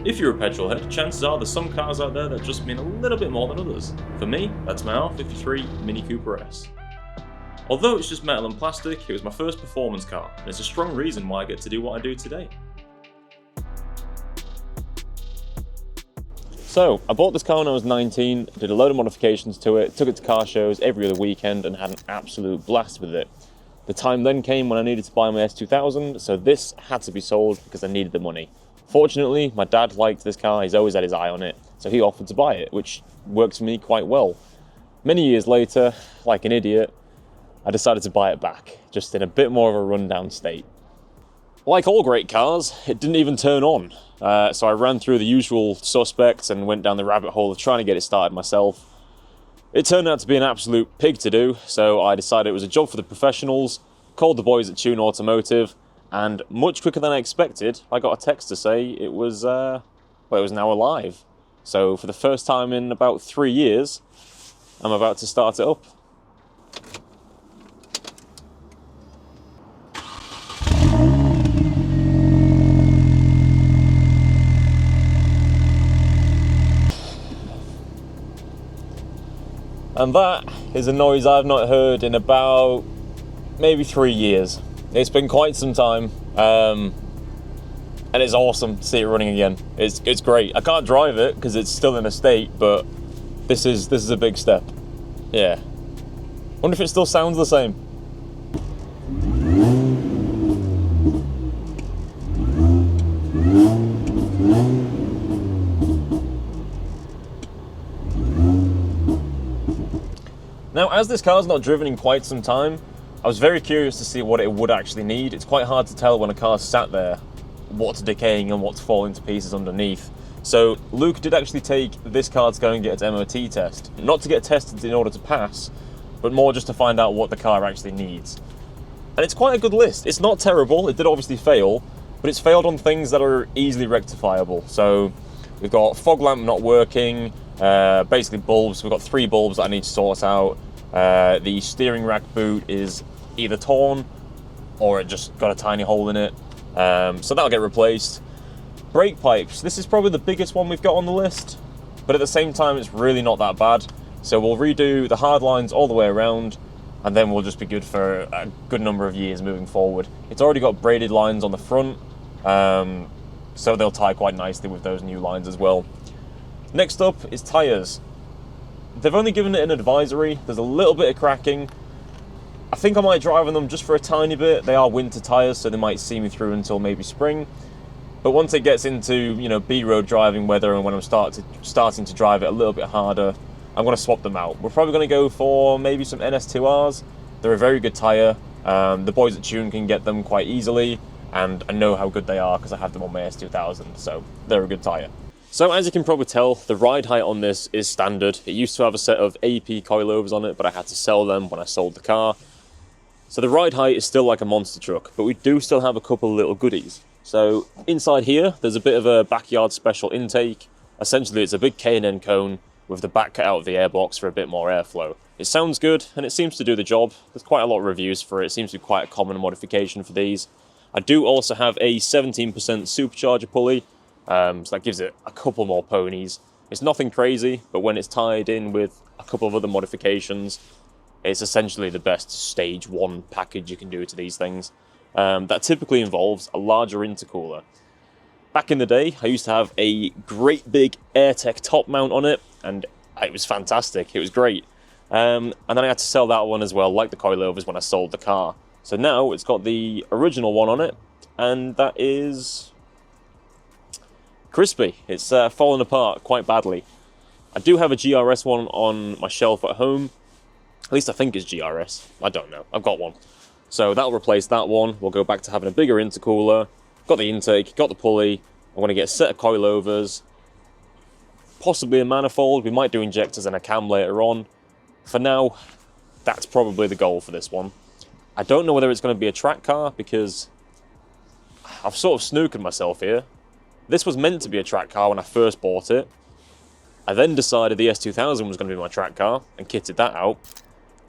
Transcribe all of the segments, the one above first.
If you're a petrol head, chances are there's some cars out there that just mean a little bit more than others. For me, that's my R53 Mini Cooper S. Although it's just metal and plastic, it was my first performance car, and it's a strong reason why I get to do what I do today. So, I bought this car when I was 19, did a load of modifications to it, took it to car shows every other weekend and had an absolute blast with it. The time then came when I needed to buy my S2000, so this had to be sold because I needed the money. Fortunately, my dad liked this car, he's always had his eye on it, so he offered to buy it, which worked for me quite well. Many years later, like an idiot, I decided to buy it back, just in a bit more of a rundown state. Like all great cars, it didn't even turn on. So I ran through the usual suspects and went down the rabbit hole of trying to get it started myself. It turned out to be an absolute pig to do, so I decided it was a job for the professionals, called the boys at Tune Automotive, and much quicker than I expected, I got a text to say it was now alive. So for the first time in about 3 years, I'm about to start it up. And that is a noise I've not heard in about maybe 3 years. It's been quite some time, and it's awesome to see it running again. It's great. I can't drive it because it's still in a state, but this is a big step. Yeah. Wonder if it still sounds the same. Now, as this car's not driven in quite some time, I was very curious to see what it would actually need. It's quite hard to tell when a car's sat there what's decaying and what's falling to pieces underneath. So Luke did actually take this car to go and get its MOT test. Not to get tested in order to pass, but more just to find out what the car actually needs. And it's quite a good list. It's not terrible, it did obviously fail, but it's failed on things that are easily rectifiable. So we've got fog lamp not working, basically bulbs. We've got 3 bulbs that I need to sort out. The steering rack boot is either torn or it just got a tiny hole in it, so that'll get replaced. Brake pipes, this is probably the biggest one we've got on the list, but at the same time it's really not that bad, so we'll redo the hard lines all the way around and then we'll just be good for a good number of years moving forward. It's already got braided lines on the front, so they'll tie quite nicely with those new lines as well. Next up is tyres. They've only given it an advisory, there's a little bit of cracking. I think I might drive on them just for a tiny bit. They are winter tyres, so they might see me through until maybe spring. But once it gets into, B-road driving weather and when I'm starting to drive it a little bit harder, I'm going to swap them out. We're probably going to go for maybe some NS2Rs. They're a very good tyre. The boys at Tune can get them quite easily, and I know how good they are because I have them on my S2000, so they're a good tyre. So as you can probably tell, the ride height on this is standard. It used to have a set of AP coilovers on it, but I had to sell them when I sold the car. So the ride height is still like a monster truck, but we do still have a couple of little goodies. So inside here, there's a bit of a backyard special intake. Essentially, it's a big K&N cone with the back cut out of the airbox for a bit more airflow. It sounds good, and it seems to do the job. There's quite a lot of reviews for it. It seems to be quite a common modification for these. I do also have a 17% supercharger pulley, so that gives it a couple more ponies. It's nothing crazy, but when it's tied in with a couple of other modifications, it's essentially the best stage 1 package you can do to these things. That typically involves a larger intercooler. Back in the day, I used to have a great big AirTech top mount on it, and it was fantastic, it was great. And then I had to sell that one as well, like the coilovers, when I sold the car. So now it's got the original one on it, and that is crispy. It's fallen apart quite badly. I do have a GRS one on my shelf at home. At least I think it's GRS. I don't know. I've got one. So that'll replace that one. We'll go back to having a bigger intercooler. Got the intake, got the pulley. I'm going to get a set of coilovers. Possibly a manifold. We might do injectors and a cam later on. For now, that's probably the goal for this one. I don't know whether it's going to be a track car because I've sort of snookered myself here. This was meant to be a track car when I first bought it. I then decided the S2000 was going to be my track car and kitted that out.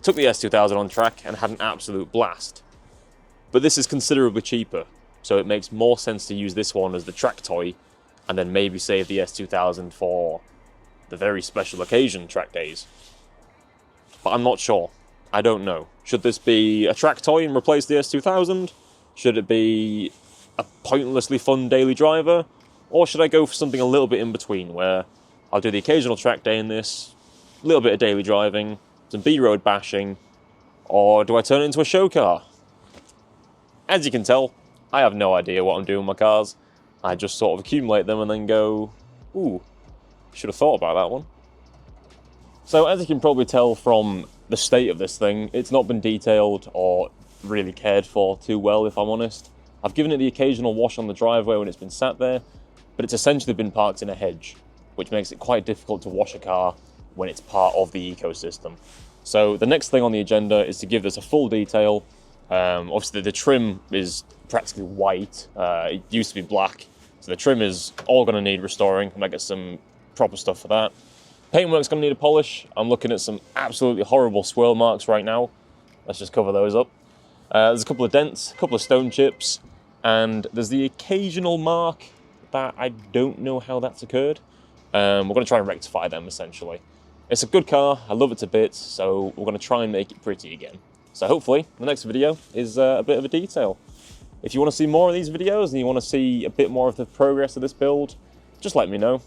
Took the S2000 on track and had an absolute blast. But this is considerably cheaper, so it makes more sense to use this one as the track toy and then maybe save the S2000 for the very special occasion track days. But I'm not sure. I don't know. Should this be a track toy and replace the S2000? Should it be a pointlessly fun daily driver? Or should I go for something a little bit in between, where I'll do the occasional track day in this, a little bit of daily driving, some B-road bashing, or do I turn it into a show car? As you can tell, I have no idea what I'm doing with my cars. I just sort of accumulate them and then go, ooh, should have thought about that one. So as you can probably tell from the state of this thing, it's not been detailed or really cared for too well, if I'm honest. I've given it the occasional wash on the driveway when it's been sat there, but it's essentially been parked in a hedge, which makes it quite difficult to wash a car when it's part of the ecosystem. So the next thing on the agenda is to give this a full detail. Obviously the trim is practically white. It used to be black, so the trim is all going to need restoring. I might get some proper stuff for that. Paintwork's going to need a polish. I'm looking at some absolutely horrible swirl marks right now. Let's just cover those up. There's a couple of dents, a couple of stone chips, and there's the occasional mark that I don't know how that's occurred. We're going to try and rectify them, essentially. It's a good car, I love it to bits, so we're going to try and make it pretty again. So hopefully, the next video is a bit of a detail. If you want to see more of these videos and you want to see a bit more of the progress of this build, just let me know.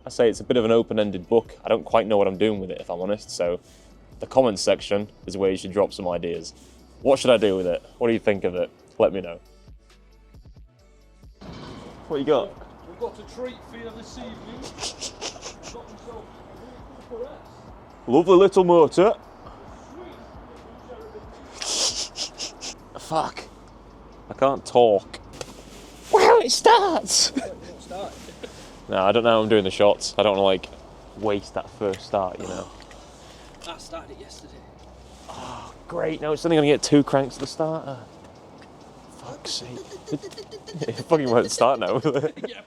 I say it's a bit of an open-ended book. I don't quite know what I'm doing with it, if I'm honest, so the comments section is where you should drop some ideas. What should I do with it? What do you think of it? Let me know. What you got? We've got a treat for you this evening. Got himself a Mini Cooper S. Lovely little motor. Fuck. I can't talk. Wow, it starts! No, I don't know how I'm doing the shots. I don't want to, like, waste that first start, you know. I started it yesterday. Oh, great. Now it's only going to get 2 cranks to the starter. Fuck's sake. It fucking won't start now, will it? Yeah.